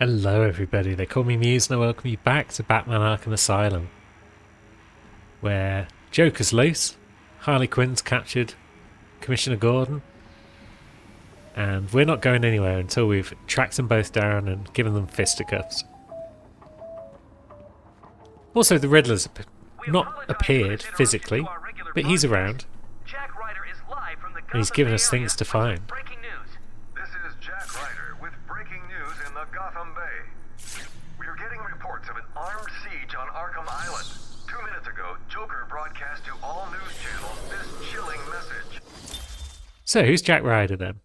Hello everybody, they call me Muse and I welcome you back to Batman Arkham Asylum, where Joker's loose, Harley Quinn's captured Commissioner Gordon, and we're not going anywhere until we've tracked them both down and given them fisticuffs. Also, the Riddler's not appeared physically, but he's around, and he's given us things to find. This is Jack Ryder with breaking news in the Gotham Bay. We are getting reports of an armed siege on Arkham Island. 2 minutes ago, Joker broadcast to all news channels this chilling message. So, who's Jack Ryder then?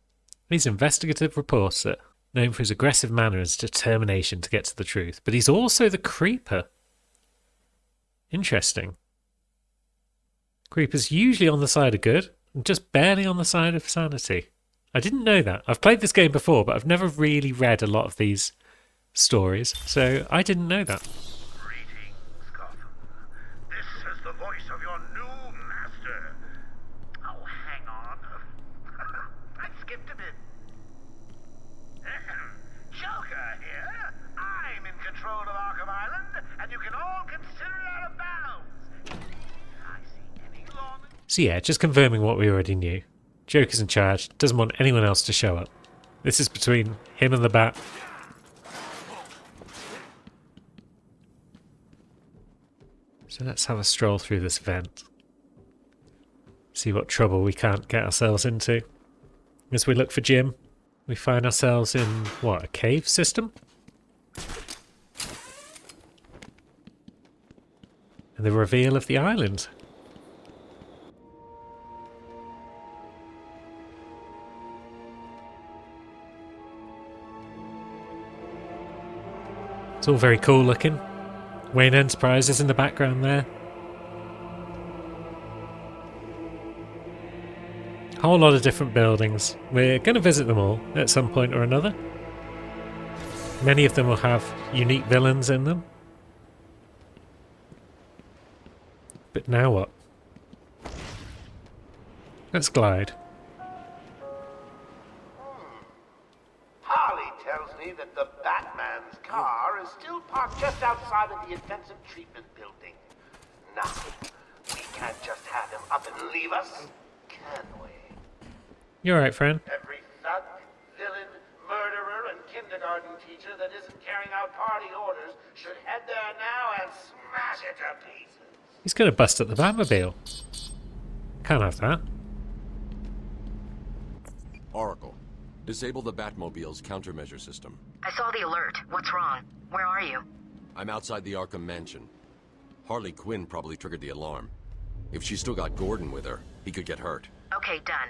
He's an investigative reporter, known for his aggressive manner and his determination to get to the truth, but he's also the Creeper. Interesting. Creeper's usually on the side of good, and just barely on the side of sanity. I didn't know that. I've played this game before, but I've never really read a lot of these stories, so I didn't know that. Greetings, Gotham. This is the voice of your new master. Oh, hang on. I skipped a bit. Joker here. I'm in control of Arkham Island, and you can all consider it out of bounds. I see any law. So yeah, just confirming what we already knew. Joker's in charge, doesn't want anyone else to show up. This is between him and the Bat. So let's have a stroll through this event. See what trouble we can't get ourselves into. As we look for Jim, we find ourselves in, what, a cave system? And the reveal of the island. It's all very cool looking. Wayne Enterprises in the background there. A whole lot of different buildings. We're going to visit them all at some point or another. Many of them will have unique villains in them. But now what? Let's glide. Harley tells me that the Batman's car is still parked just outside of the intensive treatment building. Now, we can't just have him up and leave us, can we? You alright, friend? Every thug, villain, murderer, and kindergarten teacher that isn't carrying out party orders should head there now and smash it to pieces. He's going to bust up the Batmobile. Can't have that. Oracle, disable the Batmobile's countermeasure system. I saw the alert. What's wrong? Where are you? I'm outside the Arkham Mansion. Harley Quinn probably triggered the alarm. If she's still got Gordon with her, he could get hurt. Okay, done.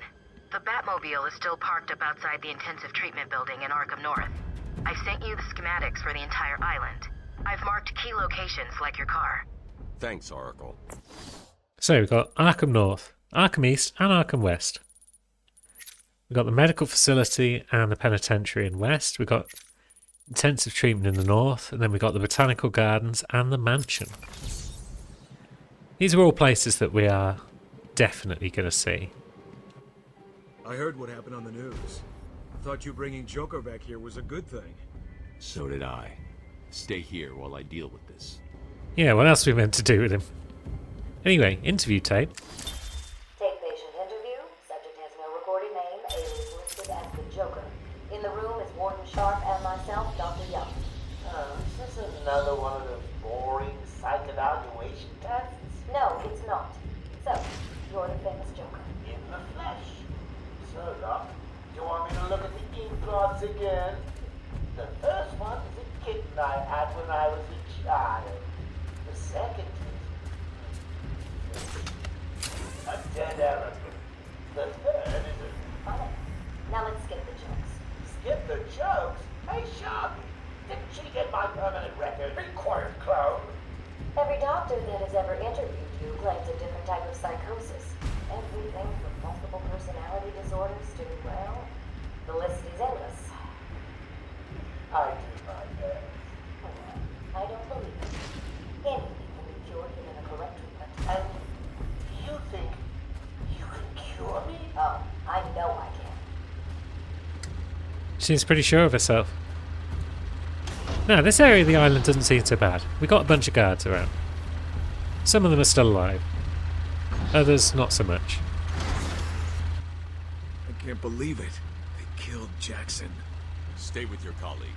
The Batmobile is still parked up outside the intensive treatment building in Arkham North. I've sent you the schematics for the entire island. I've marked key locations like your car. Thanks, Oracle. So we've got Arkham North, Arkham East and Arkham West. We've got the medical facility and the penitentiary in West. We've got intensive treatment in the North. And then we've got the botanical gardens and the mansion. These are all places that we are definitely going to see. I heard what happened on the news. I thought you bringing Joker back here was a good thing. So did I. Stay here while I deal with this. Yeah, what else are we meant to do with him? Anyway, interview tape. Take patient interview. Subject has no recorded name. Alias listed as the Joker. In the room is Warden Sharp and myself, Dr. Young. Is this another one of those boring psych evaluation tests? No, it's not. So, you're the famous Joker. In the flesh. So, Doc, do you want me to look at the ink cards again? The first one is a kitten I had when I was a child. The second is a dead elephant. The third is a... Okay. Now let's skip the jokes. Skip the jokes? Hey, Sharp, didn't she get my permanent record? Be quiet, clown. Every doctor that has ever interviewed you claims a different type of psychosis. Everything from multiple personality disorders to, well, the list is endless. I do my best. I don't believe it. Anything can be cured within a correct treatment. And you think you can cure me? Oh, I know I can. Seems pretty sure of herself. No, this area of the island doesn't seem so bad. We got a bunch of guards around. Some of them are still alive. Others, not so much. I can't believe it. They killed Jackson. Stay with your colleague.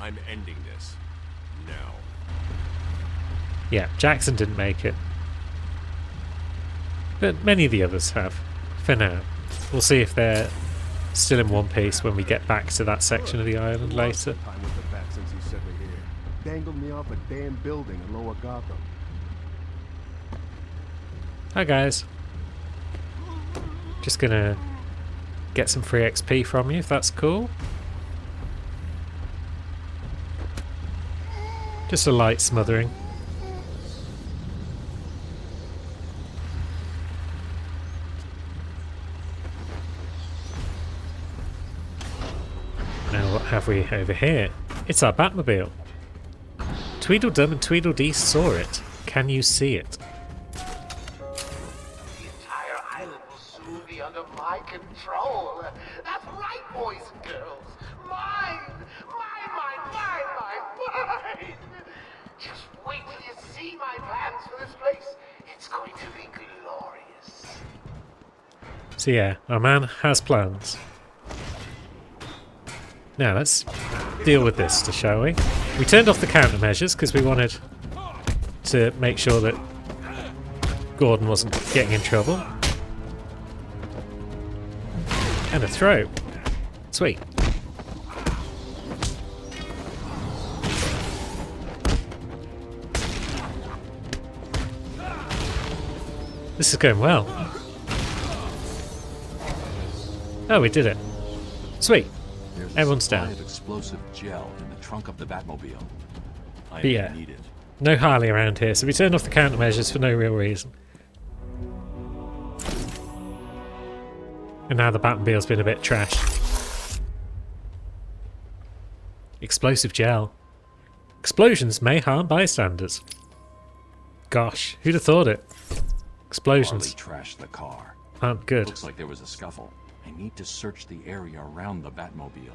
I'm ending this. Now. Yeah, Jackson didn't make it. But many of the others have. For now. We'll see if they're still in one piece when we get back to that section of the island later. Time with the bat since he sent me here. Dangled me off a damn building in Lower Gotham. Hi guys. Just gonna get some free XP from you if that's cool. Just a light smothering. Now what have we over here? It's our Batmobile. Tweedledum and Tweedledee saw it. Can you see it? The entire island will soon be under my control. That's right, boys and girls. Mine! Mine! Just wait till you see my plans for this place. It's going to be glorious. So yeah, our man has plans. Now let's deal with this, shall we? We turned off the countermeasures because we wanted to make sure that Gordon wasn't getting in trouble. And a throw. Sweet. This is going well. Oh, we did it. Sweet. There's Everyone's a supply down. of explosive gel in the trunk of the Batmobile. I Yeah. need it. No Harley around here, so we turned off the countermeasures for no real reason. And now the Batmobile's been a bit trashed. Explosive gel. Explosions may harm bystanders. Gosh, who'd have thought it? Explosions Harley trashed the car. aren't good. Looks like there was a scuffle. I need to search the area around the Batmobile.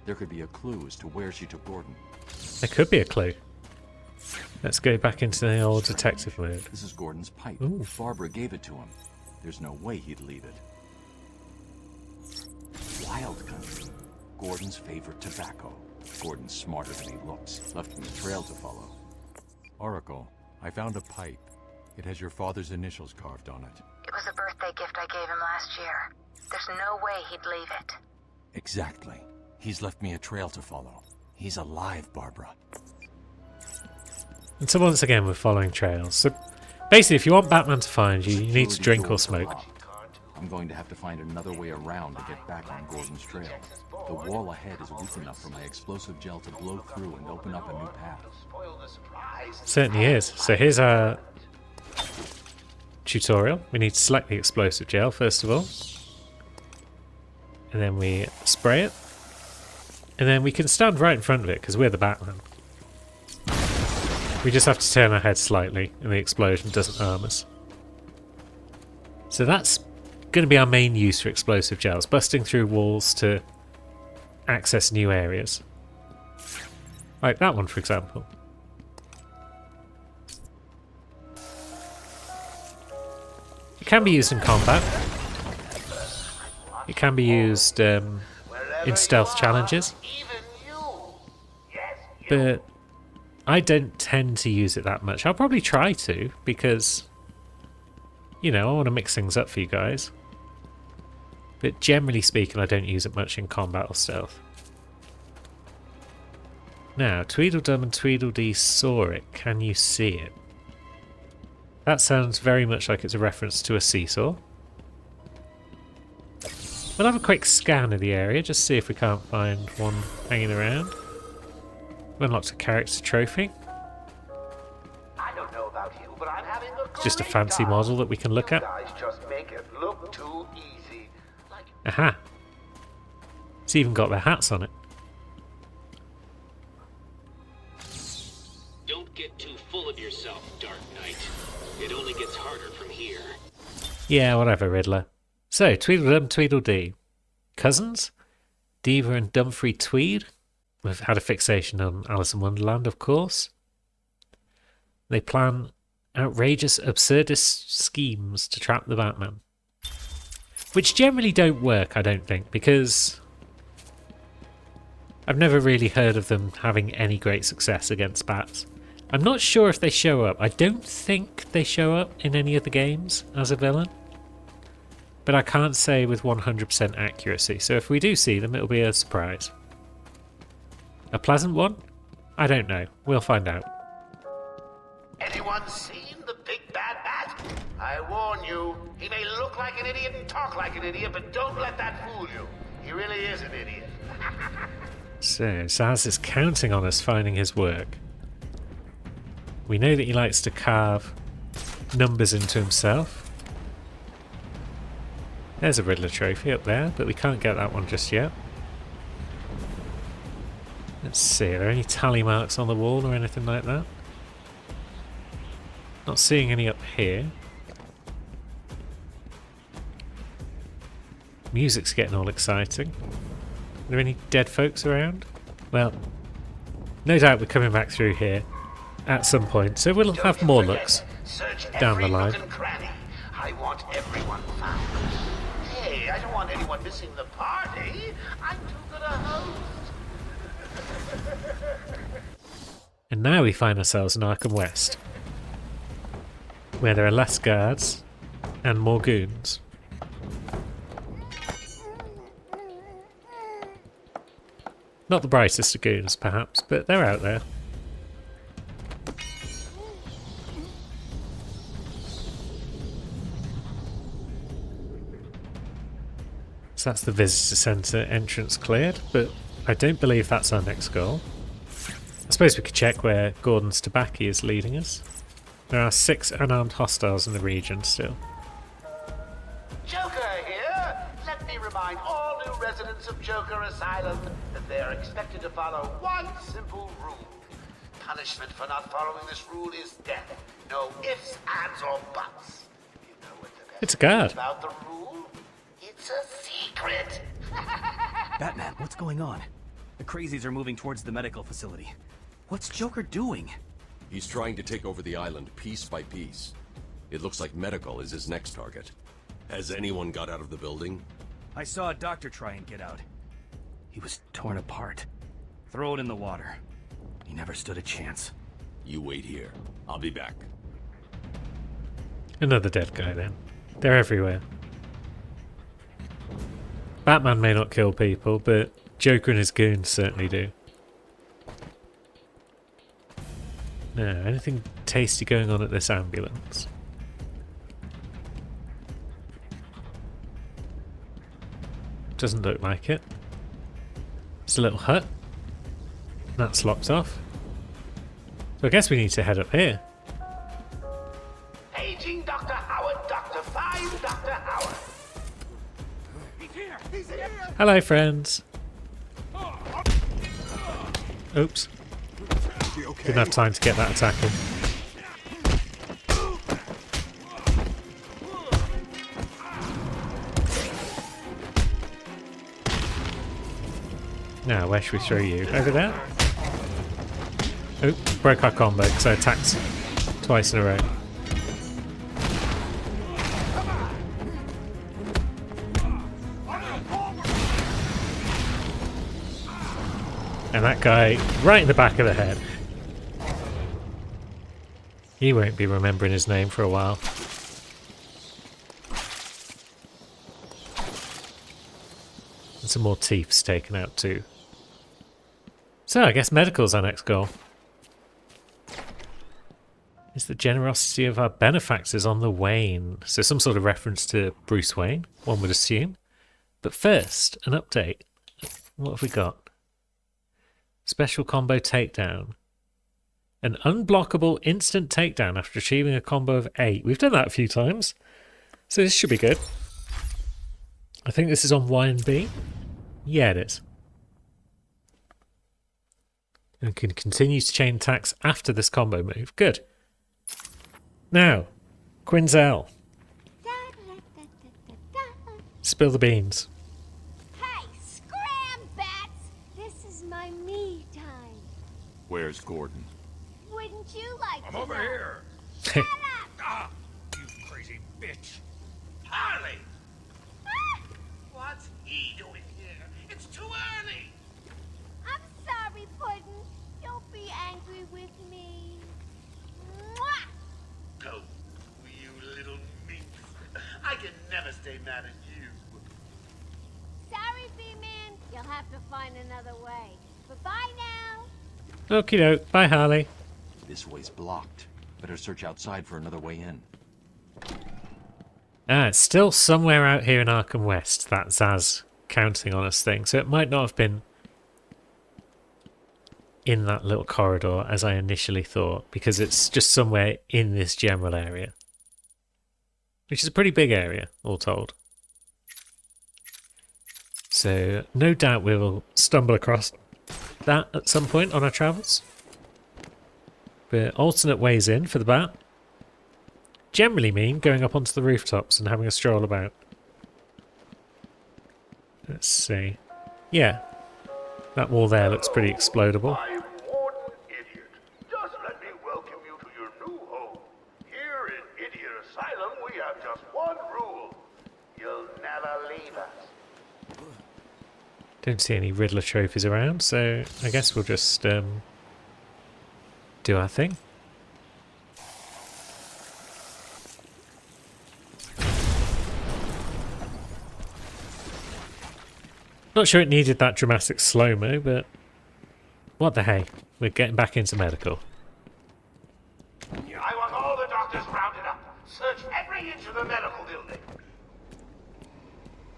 There could be a clue as to where she took Gordon. There could be a clue. Let's go back into the old detective mode. This is Gordon's pipe. Ooh. Barbara gave it to him. There's no way he'd leave it. Wild Country. Gordon's favorite tobacco. Gordon's smarter than he looks. Left him a trail to follow. Oracle, I found a pipe. It has your father's initials carved on it. It was a birthday gift I gave him last year. There's no way he'd leave it. Exactly. He's left me a trail to follow. He's alive, Barbara. And so once again we're following trails. So basically if you want Batman to find you, you need to drink or smoke. I'm going to have to find another way around to get back on Gordon's trail. The wall ahead is weak enough for my explosive gel to blow through and open up a new path. Certainly is. So here's our tutorial. We need to select the explosive gel first of all. And then we spray it. And then we can stand right in front of it because we're the Batman. We just have to turn our head slightly and the explosion doesn't harm us. So that's going to be our main use for explosive gels, busting through walls to access new areas. Like that one, for example. It can be used in combat. It can be used in stealth challenges. But I don't tend to use it that much. I'll probably try to, because, you know, I want to mix things up for you guys. But generally speaking, I don't use it much in combat or stealth. Now, Tweedledum and Tweedledee saw it. Can you see it? That sounds very much like it's a reference to a seesaw. We'll have a quick scan of the area, just see if we can't find one hanging around. We unlocked a character trophy. I don't know about you, but I'm having a Just a great fancy time. model that we can look You at. guys just make it look too easy. Like Aha! It's even got their hats on it. Don't get too full of yourself, Dark Knight. It only gets harder from here. Yeah, whatever, Riddler. So, Tweedledum, Tweedledee. Cousins? Diva and Dumfrey Tweed? We've had a fixation on Alice in Wonderland, of course. They plan outrageous, absurdist schemes to trap the Batman. Which generally don't work, I don't think, because I've never really heard of them having any great success against bats. I'm not sure if they show up. I don't think they show up in any of the games as a villain. But I can't say with 100% accuracy, so if we do see them, it'll be a surprise. A pleasant one? I don't know. We'll find out. Anyone seen the big bad bat? I warn you, he may look like an idiot and talk like an idiot, but don't let that fool you. He really is an idiot. So, Zsasz is counting on us finding his work. We know that he likes to carve numbers into himself. There's a Riddler trophy up there, but we can't get that one just yet. Let's see, are there any tally marks on the wall or anything like that? Not seeing any up here. Music's getting all exciting. Are there any dead folks around? Well, no doubt we're coming back through here at some point, so we'll have more looks down the line. I want everyone found. Hey, I don't want anyone missing the party. I'm too good a host. And now we find ourselves in Arkham West, where there are less guards and more goons. Not the brightest of goons, perhaps, but they're out there. So that's the visitor centre entrance cleared, but I don't believe that's our next goal. I suppose we could check where Gordon's Tobacco is leading us. There are 6 unarmed hostiles in the region still. Joker here. Let me remind all new residents of Joker Asylum that they are expected to follow one simple rule. Punishment for not following this rule is death. No ifs, ands, or buts. You know what the best It's a guard. thing about the rule? It's a secret. Batman, what's going on? The crazies are moving towards the medical facility. What's Joker doing? He's trying to take over the island piece by piece. It looks like medical is his next target. Has anyone got out of the building? I saw a doctor try and get out. He was torn apart. Throw it in the water. He never stood a chance. You wait here. I'll be back. Another dead guy then. They're everywhere. Batman may not kill people, but Joker and his goons certainly do. Now, anything tasty going on at this ambulance? Doesn't look like it. It's a little hut. That's locked off. So I guess we need to head up here. Paging Dr. Howard, Dr. Find Dr. Howard. He's here! He's here! Hello, friends. Oops. Didn't have time to get that attack in. Now, where should we throw you? Over there? Oh, broke our combo because I attacked twice in a row. And that guy right in the back of the head. He won't be remembering his name for a while. And some more teeth's taken out too. So I guess medical's our next goal. Is the generosity of our benefactors on the wane? So some sort of reference to Bruce Wayne, one would assume. But first, an update. What have we got? Special combo takedown. An unblockable instant takedown after achieving a combo of 8. We've done that a few times, so this should be good. I think this is on Y and B. Yeah, it is. And can continue to chain attacks after this combo move. Good. Now, Quinzel. Spill the beans. Hey, scram, bats! This is my me. Where's Gordon? Wouldn't you like I'm to over know? here. Shut up! Ah, you crazy bitch. Harley! What's he doing here? It's too early. I'm sorry, Puddin'. Don't be angry with me. Mwah! Oh, you little minx. I can never stay mad at you. Sorry, B-Man. You'll have to find another way. Bye-bye now. Okie doke. Bye, Harley. This way's blocked. Better search outside for another way in. Ah, it's still somewhere out here in Arkham West, that Zaz counting on us thing. So it might not have been in that little corridor as I initially thought, because it's just somewhere in this general area. Which is a pretty big area, all told. So no doubt we will stumble across that at some point on our travels. But alternate ways in for the Bat generally mean going up onto the rooftops and having a stroll about. Let's see. Yeah, that wall there looks pretty explodable. I'm Warden Idiot. Just let me welcome you to your new home. Here in Idiot Asylum, we have just one rule. You'll never leave us. Don't see any Riddler trophies around, so I guess we'll just do our thing. Not sure it needed that dramatic slow-mo, but what the hey, we're getting back into medical. I want all the doctors rounded up. Search every inch of the medical building.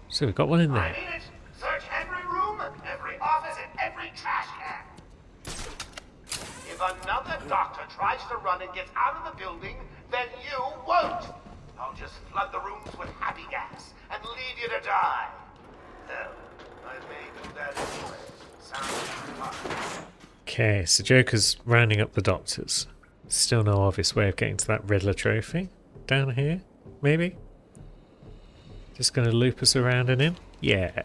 So we've got one in I there. mean it. Search every room, every office, and every trash can. If another doctor tries to run and gets out of the building, then you won't. I'll just flood the rooms with happy gas and leave you to die. Hell, I may do that anyway. Sounds fun. Okay, so Joker's rounding up the doctors. Still no obvious way of getting to that Riddler trophy. Down here, maybe? Just gonna loop us around and in? Yeah.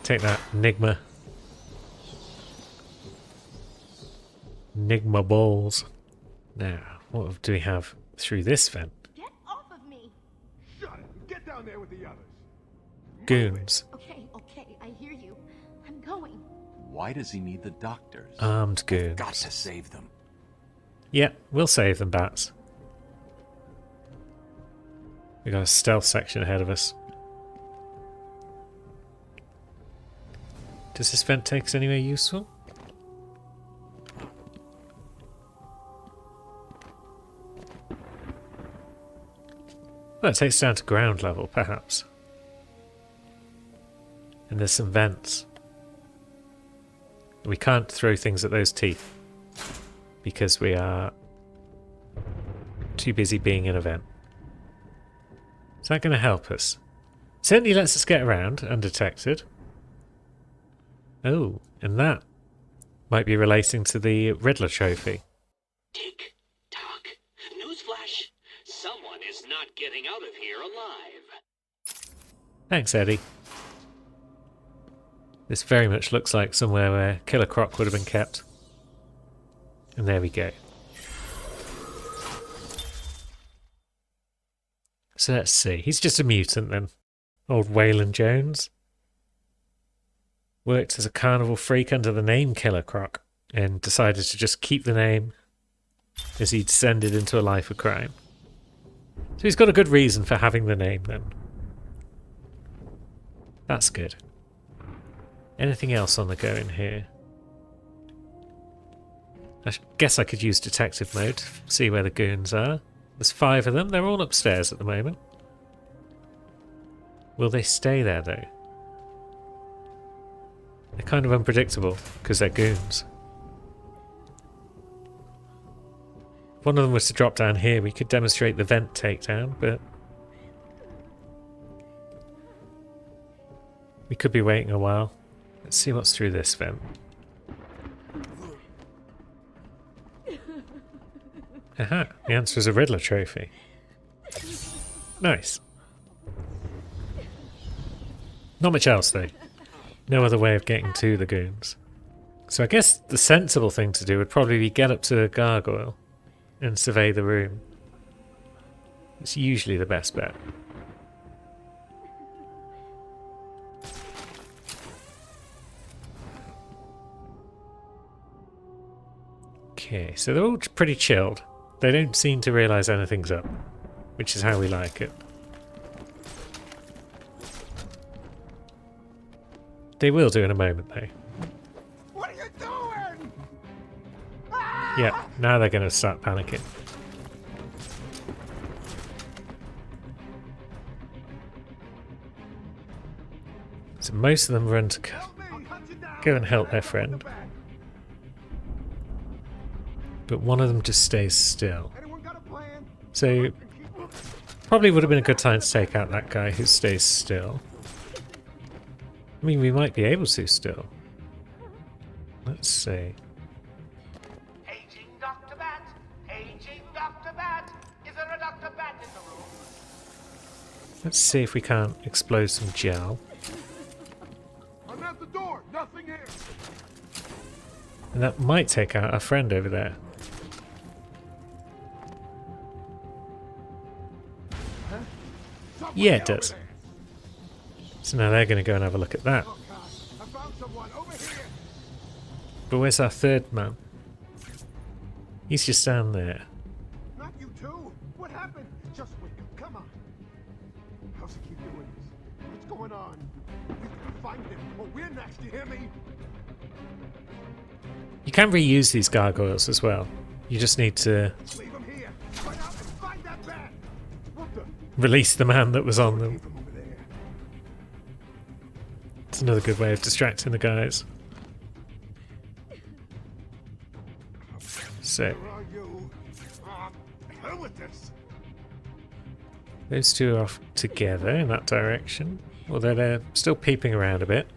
Take that, Enigma. Enigma balls. Now, what do we have through this vent? Get off of me. Shut it. Get down there with the others. Goons. Okay, I hear you. I'm going. Why does he need the doctors? Armed goons. Got to save them. Yeah, we'll save them, Bats. We got a stealth section ahead of us. Does this vent take us anywhere useful? Well, it takes us down to ground level, perhaps. And there's some vents. We can't throw things at those teeth because we are too busy being in a vent. Is that going to help us? Certainly lets us get around undetected. Oh, and that might be relating to the Riddler trophy. Tick tock. Newsflash. Someone is not getting out of here alive. Thanks, Eddie. This very much looks like somewhere where Killer Croc would have been kept. And there we go. So let's see. He's just a mutant then. Old Waylon Jones. Worked as a carnival freak under the name Killer Croc and decided to just keep the name as he descended into a life of crime. So he's got a good reason for having the name then. That's good. Anything else on the go in here? I guess I could use detective mode to see where the goons are. There's 5 of them. They're all upstairs at the moment. Will they stay there though? They're kind of unpredictable because they're goons. If one of them was to drop down here, we could demonstrate the vent takedown, but we could be waiting a while. Let's see what's through this vent. Aha, the answer is a Riddler trophy. Nice. Not much else, though. No other way of getting to the goons. So I guess the sensible thing to do would probably be get up to a gargoyle and survey the room. It's usually the best bet. Okay, so they're all pretty chilled. They don't seem to realise anything's up, which is how we like it. They will do in a moment, though. What are you doing? Yeah, now they're going to start panicking. So most of them run to go and help their friend. But one of them just stays still. So probably would have been a good time to take out that guy who stays still. I mean, we might be able to still. Let's see. Paging Dr. Bat! Paging Dr. Bat! Is there a Dr. Bat in the room? Let's see if we can't explode some gel. I'm at the door. Nothing here. And that might take out our friend over there. Yeah, it does. So now they're going to go and have a look at that. But where's our third man? He's just down there. Not you too. What happened? Just wake up. Come on. How's he keep doing this? What's going on? We can find him, or we're next. You hear me? You can reuse these gargoyles as well. You just need to Leave him here. Find out and find that bat. What the? release the man that was on them. It's another good way of distracting the guys. So Where are you? Hell with this. those two are off together in that direction, although they're still peeping around a bit.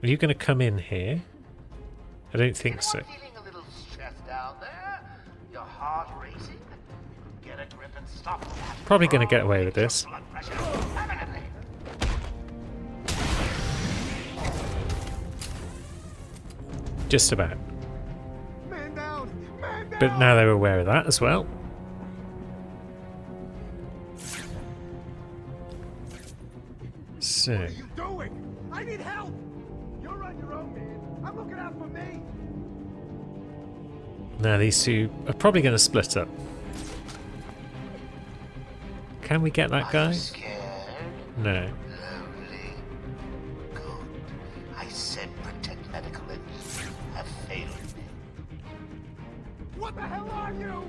Are you going to come in here? I don't think so. Feeling a little stressed down there? Your heart racing? Get a grip and stop that. Probably going to get away with this. Blood pressure permanently. Just about. Man down. Man down. But now they're aware of that as well. So, What are you doing? I need help. You're on your own, man. I'm looking out for me. now these two are probably going to split up. Can we get that guy? No. Lonely. Good. I said protect medical ends. Have failed me. What the hell are you?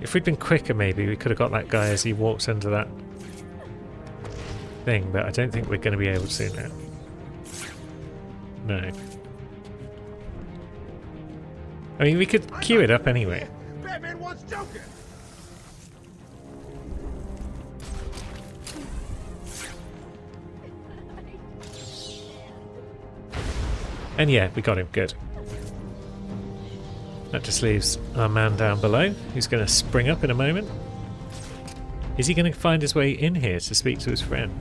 If we'd been quicker, maybe we could have got that guy as he walked under that thing, but I don't think we're going to be able to now. No. I mean, we could queue it up anyway. Batman wants Joker. And yeah, we got him. Good. That just leaves our man down below, who's going to spring up in a moment. Is he going to find his way in here to speak to his friend?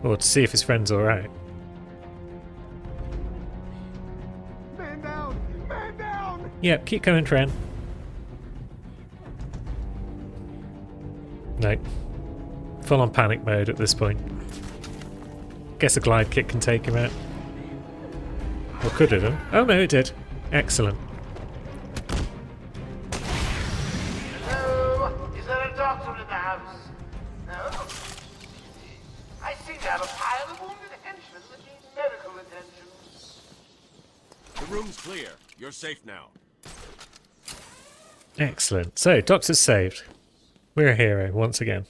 Or to see if his friend's alright? Man down. Man down. Yep, keep coming, friend. No. Full on panic mode at this point. Guess a glide kick can take him out. Or could it have? Oh no, it did. Excellent. Hello? Is there a doctor in the house? No? I seem to have a pile of wounded henchmen that need medical attention. The room's clear. You're safe now. Excellent. So, Doctor's saved. We're a hero once again.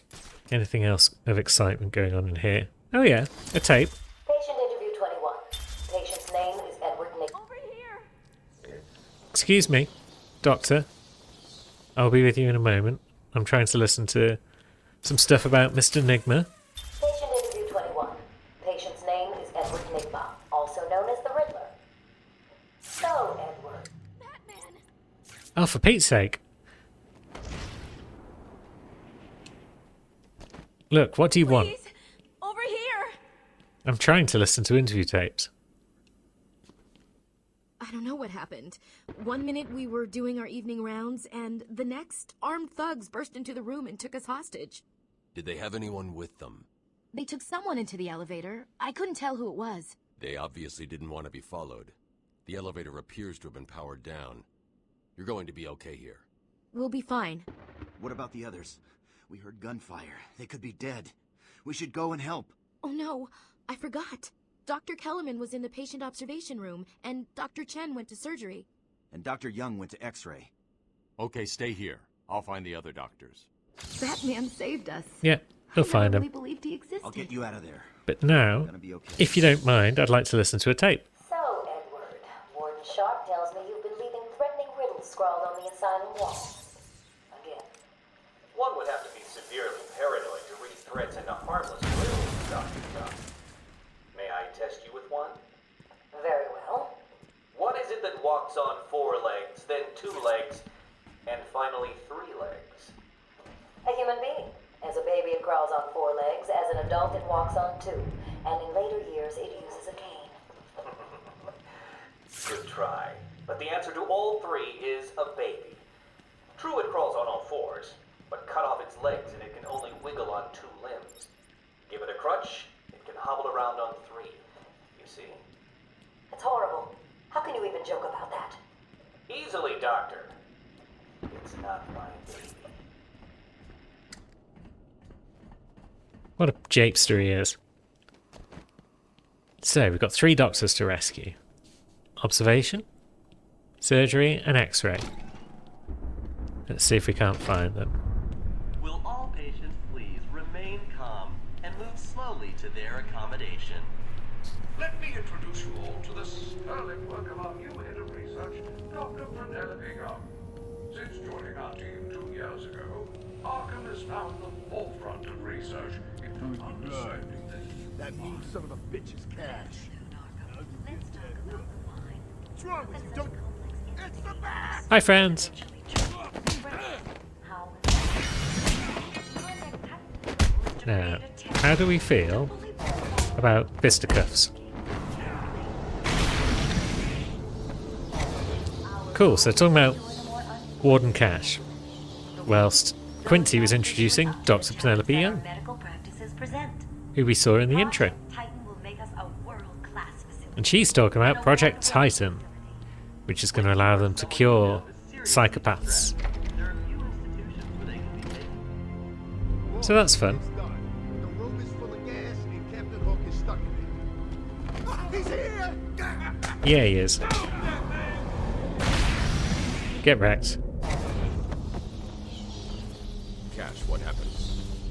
Anything else of excitement going on in here? Oh yeah, a tape. Patient interview 21. Patient's name is Edward Nick. Over here. Excuse me, Doctor. I'll be with you in a moment. I'm trying to listen to some stuff about Mr. Nigma. Patient interview 21. Patient's name is Edward Nigma, also known as the Riddler. So, Edward. Oh, for Pete's sake. Look, what do you want? Please, I'm trying to listen to interview tapes. I don't know what happened. One minute we were doing our evening rounds, and the next, armed thugs burst into the room and took us hostage. Did they have anyone with them? They took someone into the elevator. I couldn't tell who it was. They obviously didn't want to be followed. The elevator appears to have been powered down. You're going to be okay here. We'll be fine. What about the others? We heard gunfire. They could be dead. We should go and help. Oh no, I forgot. Dr. Kellerman was in the patient observation room, and Dr. Chen went to surgery. And Dr. Young went to X-ray. Okay, stay here. I'll find the other doctors. Batman saved us. Yeah, we'll find We him. believed he existed. I'll get you out of there. But now, if you don't mind, I'd like to listen to a tape. So, Edward, Warden Sharp tells me you've been leaving threatening riddles scrawled on the asylum walls. Again. One would have to be severely paranoid to read threats into harmless riddles, Dr. Young. May I test you with one? Very well. What is it that walks on 4 legs, then 2 legs, and finally 3 legs? A human being. As a baby, it crawls on 4 legs. As an adult, it walks on 2. And in later years, it uses a cane. Good try. But the answer to all 3 is a baby. True, it crawls on all 4s, but cut off its legs and it can only wiggle on 2 limbs. Give it a crutch, it can hobble around on 3. You see? It's horrible. How can you even joke about that? Easily, Doctor. It's not my baby. What a japester he is. So, we've got 3 doctors to rescue. Observation, surgery, and X-ray. Let's see if we can't find them. Will all patients please remain calm and move slowly to their accommodation? Let me introduce you all to the sterling work of our new head of research, Dr. Penelope Young. Since joining our team 2 years ago, Arkham has found the forefront of research into understanding That means some of the bitch's cash. What's wrong with you? Don't... It's the bat! Hi, friends. Now, how do we feel about fisticuffs? Cool, so talking about Warden Cash. Whilst Quincy was introducing Dr. Penelope Young, who we saw in the intro. And she's talking about Project Titan, which is going to allow them to cure psychopaths. So that's fun. The room is full of gas and Captain Hook is stuck in it. He's here! Yeah, he is. Get wrecked. Cash, what happened?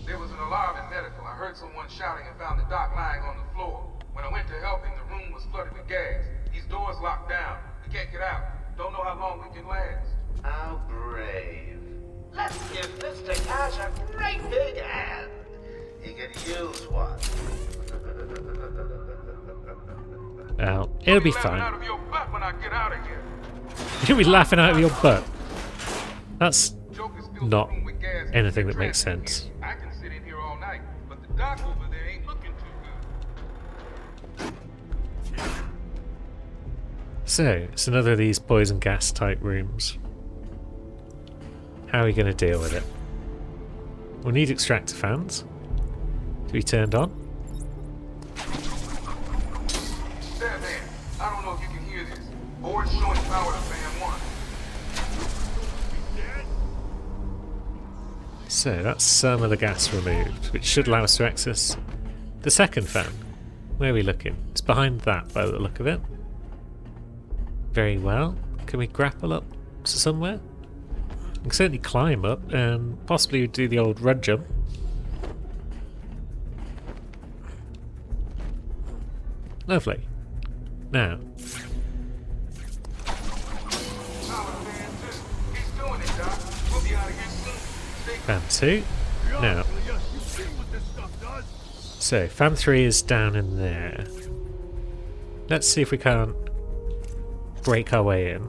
There was an alarm in medical. I heard someone shouting and found the doc lying on the floor. When I went to help him, the room was flooded with gas. These doors locked down. We can't get out. Don't know how long we can last. How brave. Let's give Mr. Cash a great big hand. He could use one. Well, it'll be Laughing fine. out of your butt when I get out of here. You'll be laughing out of your butt. That's Joker's still not room with gas. anything that makes sense. I can sit in here all night, but the doc over there ain't looking too good. So, it's another of these poison gas type rooms. How are we going to deal with it? We'll need extractor fans to be turned on. There, man. I don't know if you can hear this. Board showing power to fan 1. So that's some of the gas removed, which should allow us to access the second fan. Where are we looking? It's behind that by the look of it. Very well. Can we grapple up to somewhere? We can certainly climb up and possibly do the old run jump. Lovely. Now, fan 2. Now, so fan 3 is down in there. Let's see if we can't break our way in.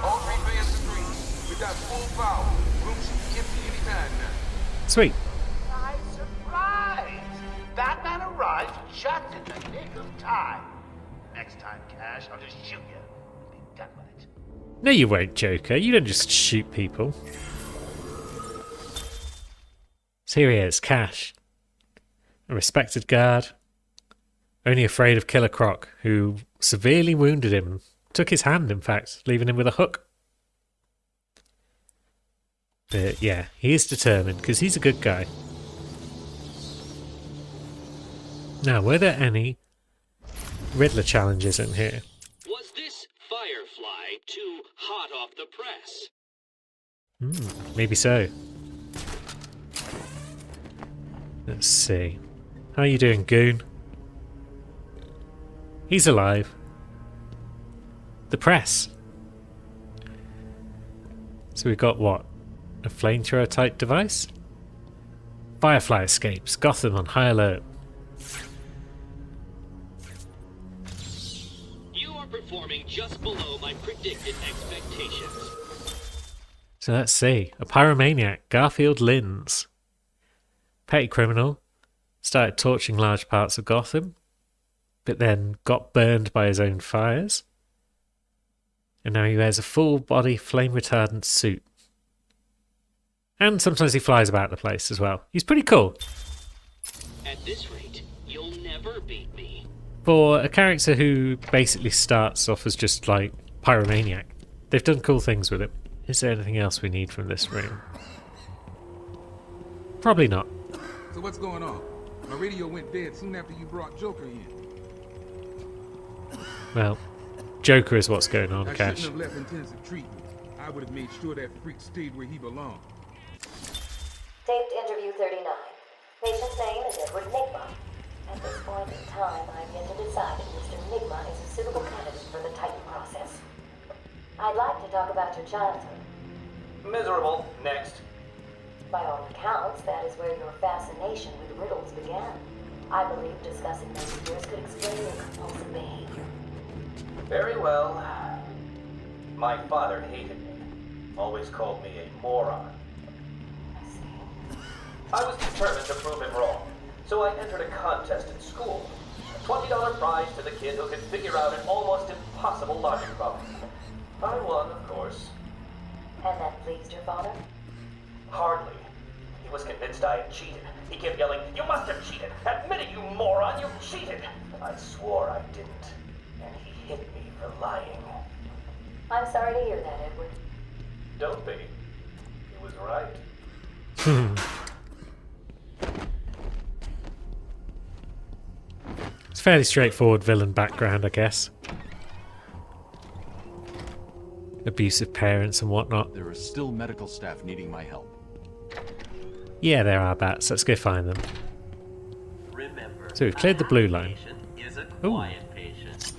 All 3 fans agree. We got full power. Room should be empty anytime now. Sweet. Surprise! Batman arrived just in the nick of time. Next time, Cash, I'll just shoot you and be done with it. No, you won't, Joker. You don't just shoot people. So here he is, Cash. A respected guard. Only afraid of Killer Croc, who severely wounded him. Took his hand, in fact, leaving him with a hook. But yeah, he is determined, because he's a good guy. Now, were there any Riddler challenges in here? Was this Firefly too hot off the press? Maybe so. Let's see. How you doing, Goon? He's alive. The press. So we've got what? A flamethrower type device? Firefly escapes. Gotham on high alert. You are performing just below my predicted expectations. So let's see. A pyromaniac, Garfield Lins. Petty criminal. Started torching large parts of Gotham. But then got burned by his own fires. And now he wears a full body flame retardant suit. And sometimes he flies about the place as well. He's pretty cool. At this rate, you'll never beat me. For a character who basically starts off as just like pyromaniac, they've done cool things with him. Is there anything else we need from this room? Probably not. So what's going on? My radio went dead soon after you brought Joker in. Well, Joker is what's going on, I Cash. shouldn't have left intensive treatment. I would have made sure that freak stayed where he belonged. Taped interview 39. Patient's name is Edward Nigma. At this point in time, I've yet to decide if Mr. Nigma is a suitable candidate for the Titan process. I'd like to talk about your childhood. Miserable. Next. By all accounts, that is where your fascination with riddles began. I believe discussing those years could explain your compulsive behavior. Very well. My father hated me. Always called me a moron. I was determined to prove him wrong, so I entered a contest in school. A $20 prize to the kid who could figure out an almost impossible logic problem. I won, of course. And that pleased your father? Hardly. He was convinced I had cheated. He kept yelling, "You must have cheated! Admit it, you moron! You cheated!" I swore I didn't, and he hit me for lying. I'm sorry to hear that, Edward. Don't be. He was right. It's a fairly straightforward villain background, I guess. Abusive parents and whatnot. There are still medical staff needing my help. Yeah, there are bats. Let's go find them. Remember, So we've cleared the blue line. is a Ooh. quiet patient.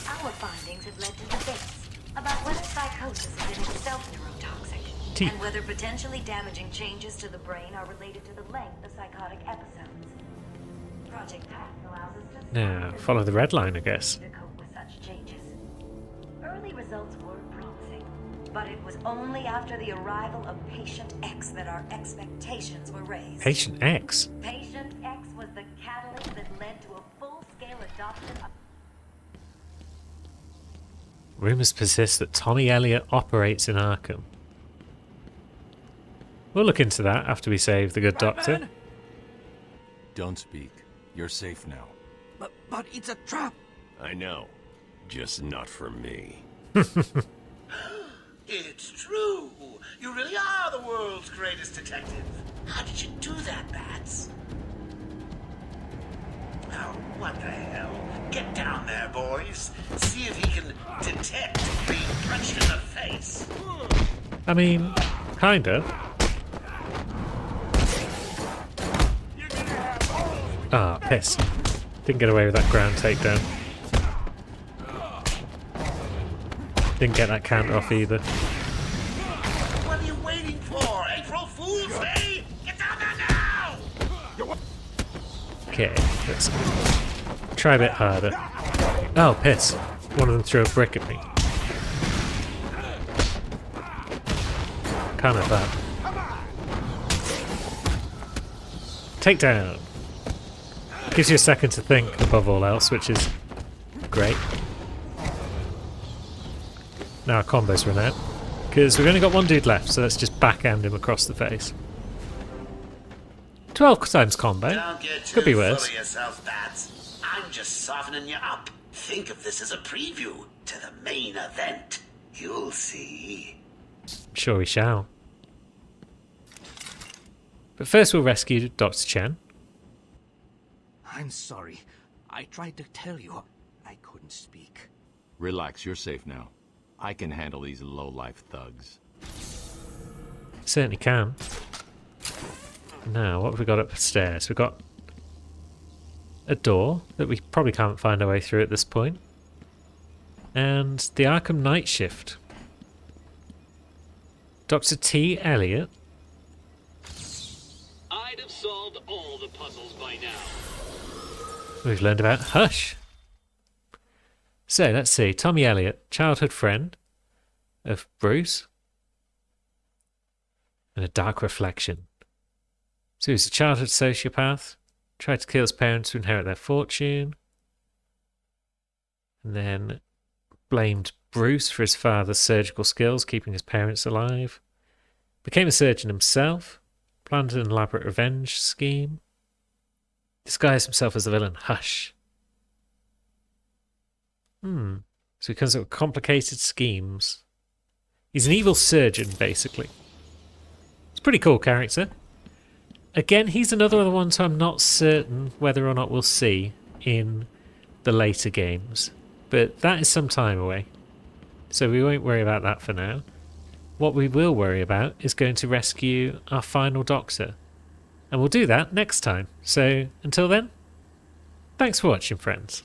Our findings have led to debates about whether psychosis is in itself neurotoxic, Teeth. and whether potentially damaging changes to the brain are related to the length of psychotic episodes. Project Path allows us to Now, follow the red line, I guess. to cope with such changes. Early results were promising, but it was only after the arrival of Patient X that our expectations were raised. Patient X. Patient X was the catalyst that led to a full-scale adoption of... Rumours persist that Tommy Elliot operates in Arkham. We'll look into that after we save the good doctor. Don't speak. You're safe now. But it's a trap. I know. Just not for me. It's true. You really are the world's greatest detective. How did you do that, Bats? Oh, what the hell? Get down there, boys. See if he can detect being punched in the face. I mean, kinda. Ah, piss. Didn't get away with that ground takedown. Didn't get that counter off either. What are you waiting for? April Fool's Day? Get down there now! Okay, let's try a bit harder. Oh, piss. One of them threw a brick at me. Can't have that. Takedown. Gives you a second to think above all else, which is great. Now our combo's run out. Because we've only got one dude left, so let's just backhand him across the face. 12 times combo. Don't get Could be too worse. full of yourself, Bats. I'm just softening you up. Think of this as a preview to the main event. You'll see. Sure we shall. But first we'll rescue Dr. Chen. I'm sorry. I tried to tell you. I couldn't speak. Relax, you're safe now. I can handle these low-life thugs. Certainly can. Now, what have we got upstairs? We've got a door that we probably can't find our way through at this point. And the Arkham Night Shift. Dr. T. Elliot. I'd have solved all the puzzles by now. We've learned about Hush. So, let's see. Tommy Elliot, childhood friend of Bruce. And a dark reflection. So he's a childhood sociopath. Tried to kill his parents to inherit their fortune. And then blamed Bruce for his father's surgical skills, keeping his parents alive. Became a surgeon himself. Planned an elaborate revenge scheme. Disguised himself as the villain Hush. So he comes up with complicated schemes. He's an evil surgeon, basically. It's a pretty cool character. Again, he's another of the ones who I'm not certain whether or not we'll see in the later games. But that is some time away. So we won't worry about that for now. What we will worry about is going to rescue our final Doctor. And we'll do that next time. So until then, thanks for watching, friends.